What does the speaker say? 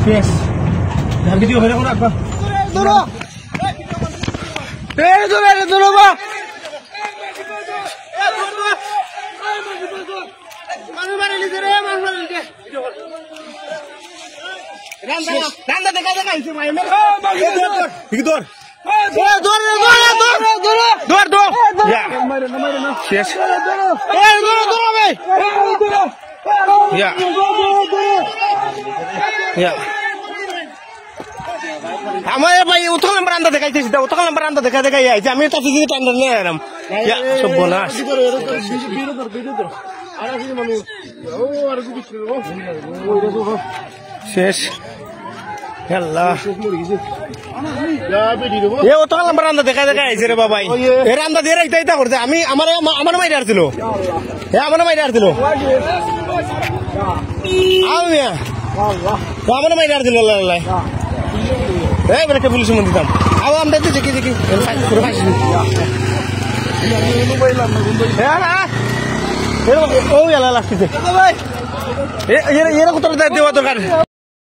Yes. Jangan video banyak orang apa? Dulu. Dulu, Pak. Mana ini sih, mana ini? Randa dekat isi main. Dikit Dor. Ya. Yes. Dulu, Bay. Ya. Ya. Amaya ভাই উত্তর বারান্দা দেখাইতেছি দাও উত্তর বারান্দা দেখা এই যে আমি তো ফিজিক্যাল টেন্ডার নিয়ে এলাম ইয়া সব বনাস শেষ আল্লাহ এ উত্তর বারান্দা দেখা আইছে রে বাবাই এর রান্দা দিয়ে রাইতা করতে আমি আমার মাইরা ছিল এ আমার মাইরা ছিল আমিয়া আমার মাইরা ছিল আল্লাহ Eh, mereka polisi menditam. Awam dah tu jeki. Kurang. Ya lah. Oh ya lah kita. Eh, aku terus dah dewa tu kan.